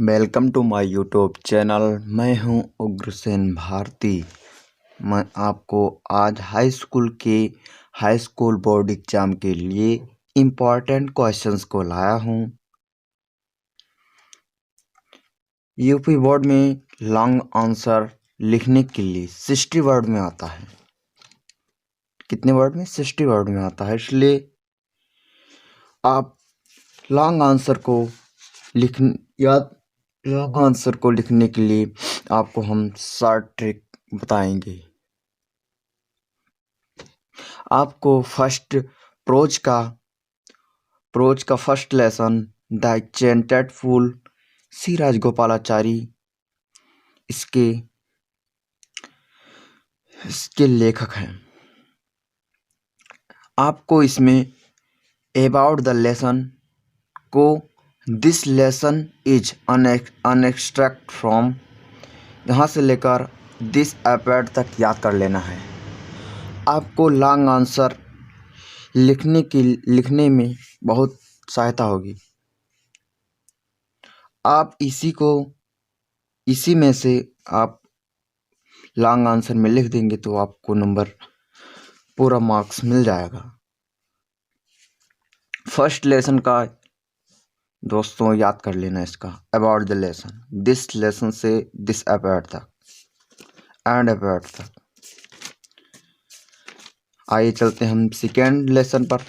Welcome to my YouTube channel. मैं हूं उग्रसेन भारती। मैं आपको आज हाई स्कूल बोर्ड एग्जाम के लिए इम्पॉर्टेंट क्वेश्चंस को लाया हूं। यूपी बोर्ड में लॉन्ग आंसर लिखने के लिए 60 वर्ड में आता है। कितने वर्ड में? 60 वर्ड में आता है। इसलिए आप लॉन्ग आंसर को लिखने के लिए आपको हम शॉर्ट ट्रिक बताएंगे। आपको प्रोज का first lesson the enchanted pool C Rajagopalachari इसके लेखक हैं। आपको इसमें अबाउट द लेसन को this lesson is an extract from यहाँ से लेकर दिस अपेयर तक याद कर लेना है। आपको लॉन्ग आंसर लिखने में बहुत सहायता होगी। आप इसी में से आप लॉन्ग आंसर में लिख देंगे तो आपको नंबर पूरा मार्क्स मिल जाएगा। फर्स्ट लेसन का दोस्तों याद कर लेना इसका about the lesson, this lesson से दिस अपेयर तक एंड अपेयर तक। आइए चलते हम सेकेंड लेसन पर।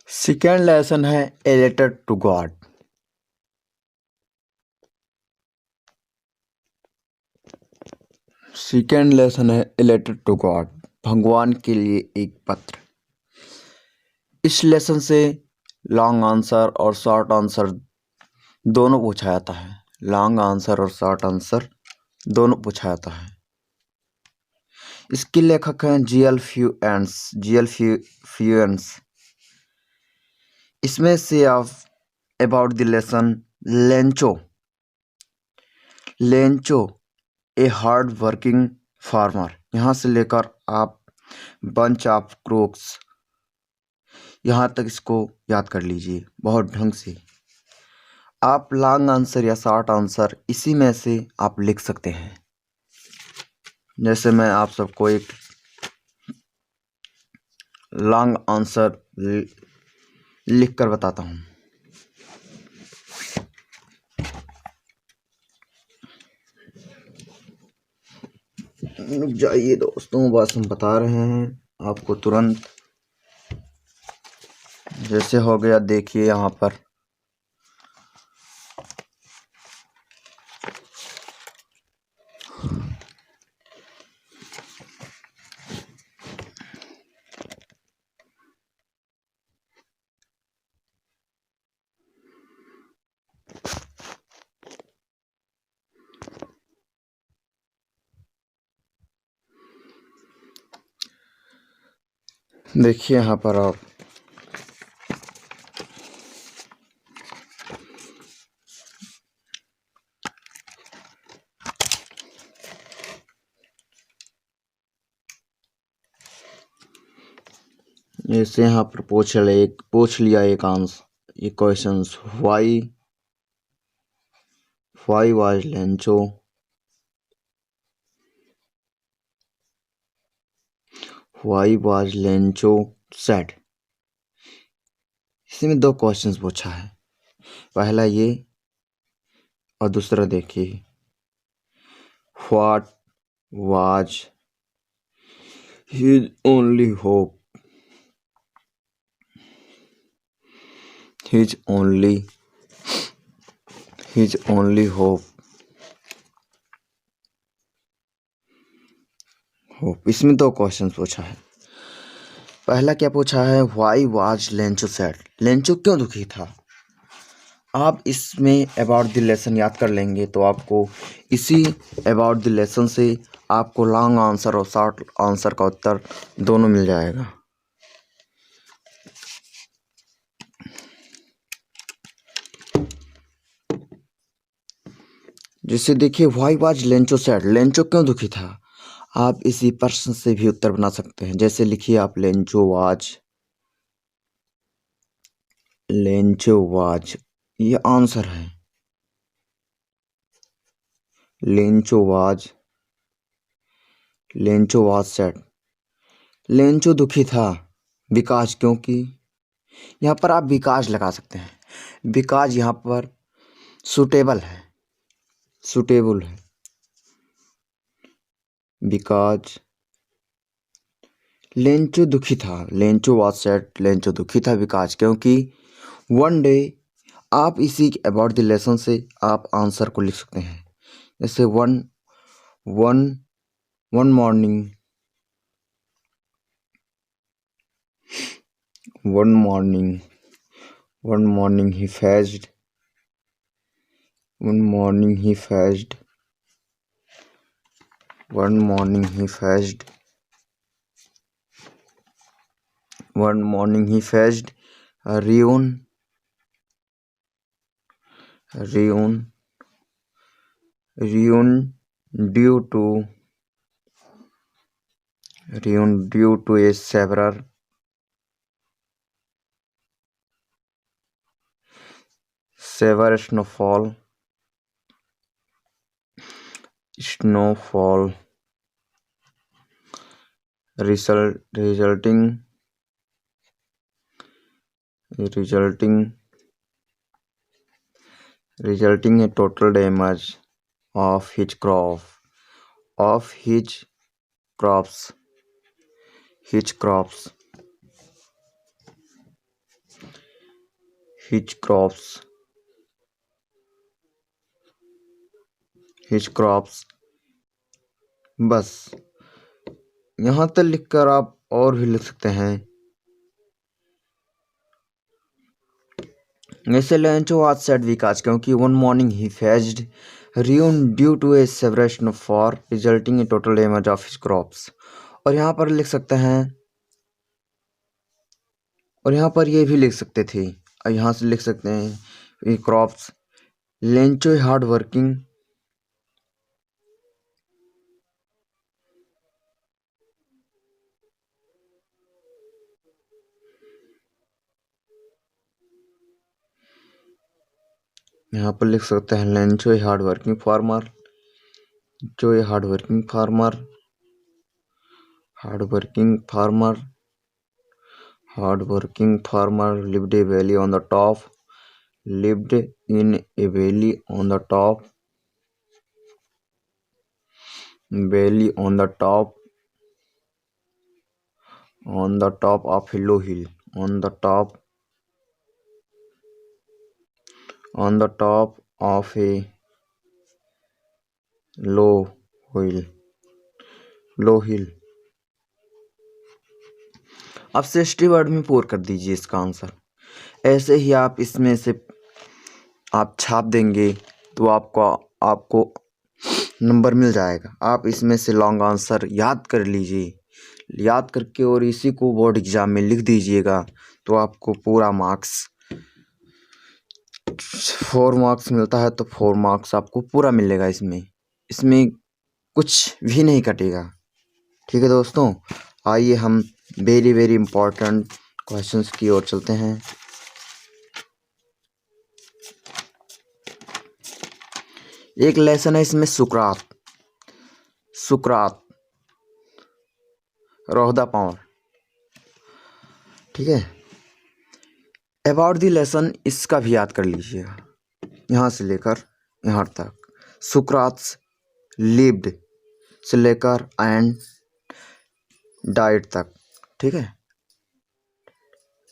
सेकेंड लेसन है a letter to God. Second lesson है ए लेटर टू गॉड, भगवान के लिए एक पत्र। इस लेसन से लॉन्ग आंसर और शॉर्ट आंसर दोनों पूछा जाता है। लॉन्ग आंसर और शॉर्ट आंसर दोनों पूछा जाता है। इसके लेखक हैं जीएल फ्यूएंस। इसमें से आप about the lesson Lencho a hard working farmer, यहाँ से लेकर आप बंच ऑफ क्रोक्स यहाँ तक इसको याद कर लीजिए बहुत ढंग से। आप लॉन्ग आंसर या शॉर्ट आंसर इसी में से आप लिख सकते हैं। जैसे मैं आप सबको एक लॉन्ग आंसर लिख कर बताता हूँ। रुक जाइए दोस्तों, बस हम बता रहे हैं आपको तुरंत। जैसे हो गया, देखिए यहाँ पर देखिए यहाँ पर आप जैसे यहाँ पर पूछ लिया एक आंसर, ये questions why was Lencho sad. इसमें दो क्वेश्चंस पूछा है, पहला ये और दूसरा देखिए what was his only hope, his only hope. इसमें दो क्वेश्चन पूछा है। पहला क्या पूछा है, why was Lencho sad, Lencho क्यों दुखी था। आप इसमें अबाउट द लेसन याद कर लेंगे तो आपको इसी अबाउट द लेसन से आपको लॉन्ग आंसर और शॉर्ट आंसर का उत्तर दोनों मिल जाएगा। जैसे देखिए, why was Lencho sad, Lencho क्यों दुखी था। आप इसी प्रश्न से भी उत्तर बना सकते हैं। जैसे लिखिए आप, लेंचो वाज, ये आंसर है। लेंचो वाज सैड, लेंचो दुखी था। विकास, क्योंकि यहाँ पर आप विकास लगा सकते हैं। विकास यहाँ पर सुटेबल है, सुटेबल है। बिकॉज लेंचो दुखी था, लेंचो वाज सैड, लेंचो दुखी था बिकॉज, क्योंकि वन डे, आप इसी अबाउट द लेसन से आप आंसर को लिख सकते हैं। जैसे one one one morning, one morning one morning he faced, one morning he faced, one morning he faced, one morning he faced ruin, ruin ruin due to, ruin due to a severe snowfall resulting a total damage of his crops, his crops, his crops, his crops। बस यहाँ तक लिखकर आप और भी लिख सकते हैं। जैसे लेंचो वाज सैड विकास, क्योंकि one morning he faced ruin due to a severe snowfall resulting in total damage of his crops. और यहाँ पर लिख सकते हैं, और यहाँ पर ये भी लिख सकते थे, और यहाँ से लिख सकते हैं ये क्रॉप्स। लेंचो हार्ड वर्किंग, यहाँ पर लिख सकते हैं Lencho a hard working farmer, जो a hard working farmer, hard working farmer, hard working farmer lived a valley on the top, lived in a valley on the top, valley on the top, on the top of a low hill, on the top, on the top of a low hill, low hill। अब 60 word में पूर कर दीजिए इसका answer. ऐसे ही आप इसमें से आप छाप देंगे तो आपको नंबर मिल जाएगा। आप इसमें से लॉन्ग आंसर याद कर लीजिए, याद करके और इसी को बोर्ड एग्जाम में लिख दीजिएगा, तो आपको पूरा मार्क्स 4 मार्क्स मिलता है, तो 4 मार्क्स आपको पूरा मिलेगा। इसमें कुछ भी नहीं कटेगा। ठीक है दोस्तों, आइए हम वेरी वेरी इंपॉर्टेंट क्वेश्चंस की ओर चलते हैं। एक लेसन है इसमें सुकरात रोहदा पावर। ठीक है, अबाउट द लेसन इसका भी याद कर लीजिएगा, यहाँ से लेकर यहाँ तक। सुकरात लिव्ड से लेकर एंड डाइट तक। ठीक है,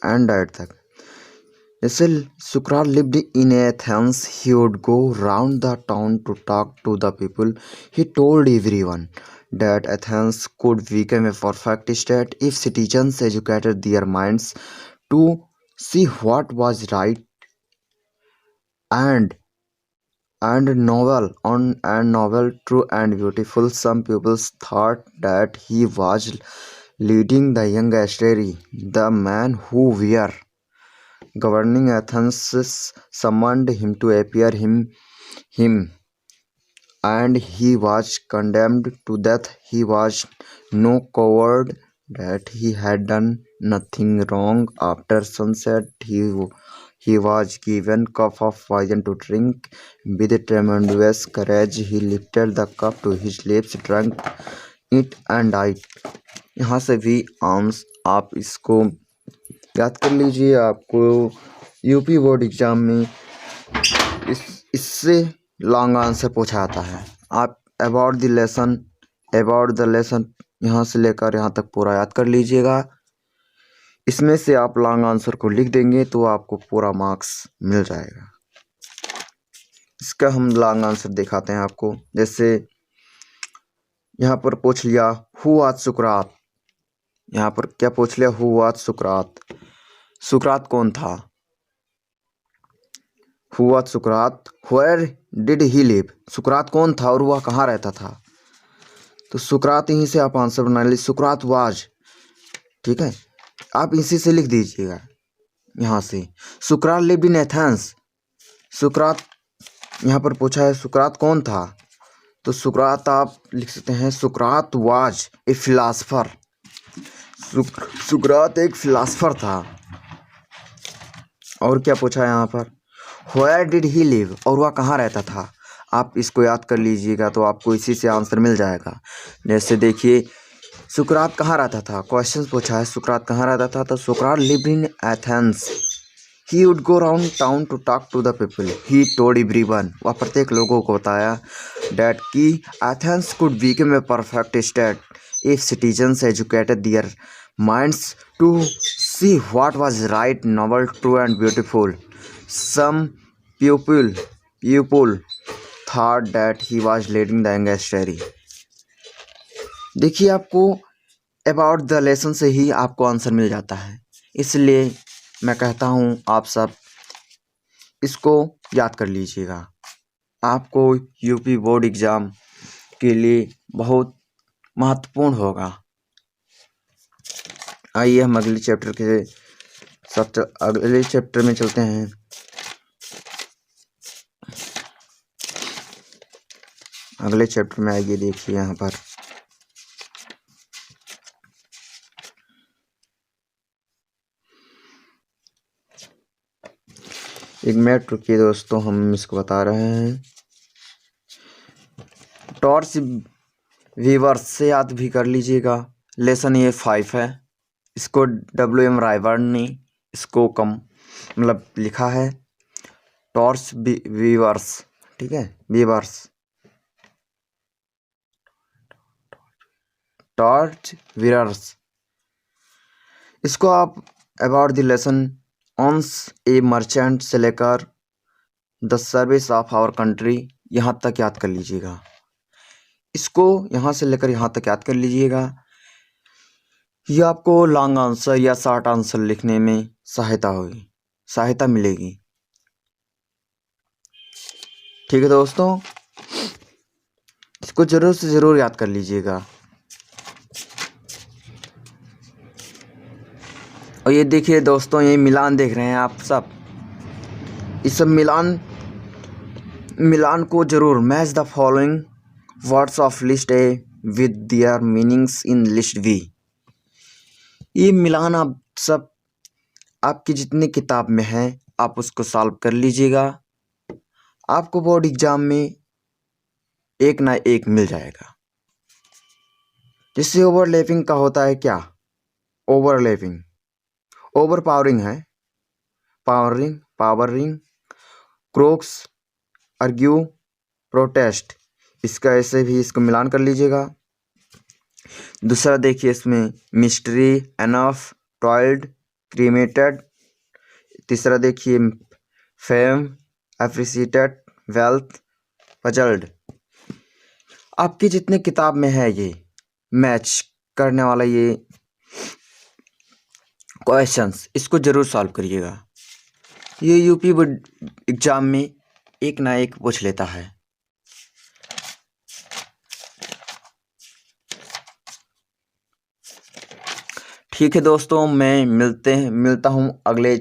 एंड डाइट तक। जैसे Socrates lived in Athens, he would go round the town to talk to the people. He told everyone that Athens could become a perfect state if citizens educated their minds to see what was right and novel, true and beautiful. Some people thought that he was leading the young Asteri, the man who were governing Athens, summoned him to appear him and he was condemned to death. He was no coward that he had done nothing wrong. After sunset, he was given cup of poison to drink. With tremendous courage, he lifted the cup to his lips, drank it and died. यहाँ से भी arms आप इसको याद कर लीजिए। आपको UP board exam में इससे लॉन्ग आंसर पूछा जाता है। आप अबाउट द लेसन यहाँ से लेकर यहाँ तक पूरा याद कर लीजिएगा। इसमें से आप लॉन्ग आंसर को लिख देंगे तो आपको पूरा मार्क्स मिल जाएगा। इसका हम लॉन्ग आंसर दिखाते हैं आपको। जैसे यहाँ पर पूछ लिया हु वाज सुकरात। यहाँ पर क्या पूछ लिया, हु वाज सुकरात। सुकरात कौन था? Who was Sukrat, where did he live. सुकरात कौन था और वह कहाँ रहता था? तो सुकरात यहीं से आप आंसर बना लीजिए। सुकरात वाज, ठीक है, आप इसी से लिख दीजिएगा। यहाँ से सुकरात लिव्ड इन एथेंस। सुकरात यहाँ पर पूछा है सुकरात कौन था, तो सुकरात आप लिख सकते हैं सुकरात वाज ए फिलासफर। सुकरात एक फिलासफर था। और क्या पूछा है यहाँ पर, वेयर डिड ही लिव, और वह कहाँ रहता था। आप इसको याद कर लीजिएगा तो आपको इसी से आंसर मिल जाएगा। जैसे देखिए सुकरात कहाँ रहता था, क्वेश्चन पूछा है सुकरात कहाँ रहता था, तो सुकरात lived in Athens. He would go round town to talk to the people. He told everyone, वह प्रत्येक लोगों को बताया डैट कि Athens could become a perfect state if citizens educated their minds to see what was right, noble, true and beautiful. Some people thought that he was leading the angestry. देखिए आपको about the lesson से ही आपको answer मिल जाता है, इसलिए मैं कहता हूँ आप सब इसको याद कर लीजिएगा। आपको यूपी बोर्ड एग्ज़ाम के लिए बहुत महत्वपूर्ण होगा। आइए हम अगले चैप्टर में चलते हैं। अगले चैप्टर में आइए, देखिए यहाँ पर एक मिनट रुकिए दोस्तों, हम इसको बता रहे हैं। टॉर्च वीवर्स से याद भी कर लीजिएगा। लेसन ये 5 है। इसको WM रायवर्न ने इसको मतलब लिखा है टॉर्च वीवर्स, ठीक है, वीवर्स, टॉर्च वीवर्स। इसको आप about the lesson once a merchant से लेकर the service of our country यहाँ तक याद कर लीजिएगा। इसको यहाँ से लेकर यहाँ तक याद कर लीजिएगा। ये आपको लॉन्ग आंसर या शॉर्ट आंसर लिखने में सहायता मिलेगी। ठीक है दोस्तों, इसको जरूर से ज़रूर याद कर लीजिएगा। और ये देखिए दोस्तों, ये मिलान देख रहे हैं आप सब। इस सब मिलान को जरूर match the following words of list A with their meanings in list B. ये मिलान आप सब आपकी जितनी किताब में है आप उसको सॉल्व कर लीजिएगा। आपको बोर्ड एग्जाम में एक ना एक मिल जाएगा। जिससे ओवरलैपिंग का होता है क्या, ओवरलैपिंग, ओवर पावरिंग है, पावरिंग, क्रोक्स, आर्ग्यू, प्रोटेस्ट। इसका ऐसे भी इसको मिलान कर लीजिएगा। दूसरा देखिए इसमें मिस्ट्री, एनफ, टॉयल्ड, क्रीमेटेड। तीसरा देखिए फेम, एप्रिसिएटेड, वेल्थ, पजल्ड। आपकी जितने किताब में है ये मैच करने वाला ये क्वेश्चंस, इसको जरूर सॉल्व करिएगा। ये यूपी बोर्ड एग्जाम में एक ना एक पूछ लेता है। ठीक है दोस्तों, मैं मिलता हूँ अगले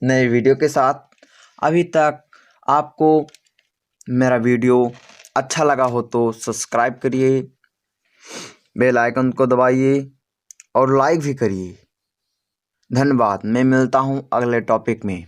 नए वीडियो के साथ। अभी तक आपको मेरा वीडियो अच्छा लगा हो तो सब्सक्राइब करिए, बेल आइकन को दबाइए और लाइक भी करिए। धन्यवाद। मैं मिलता हूँ अगले टॉपिक में।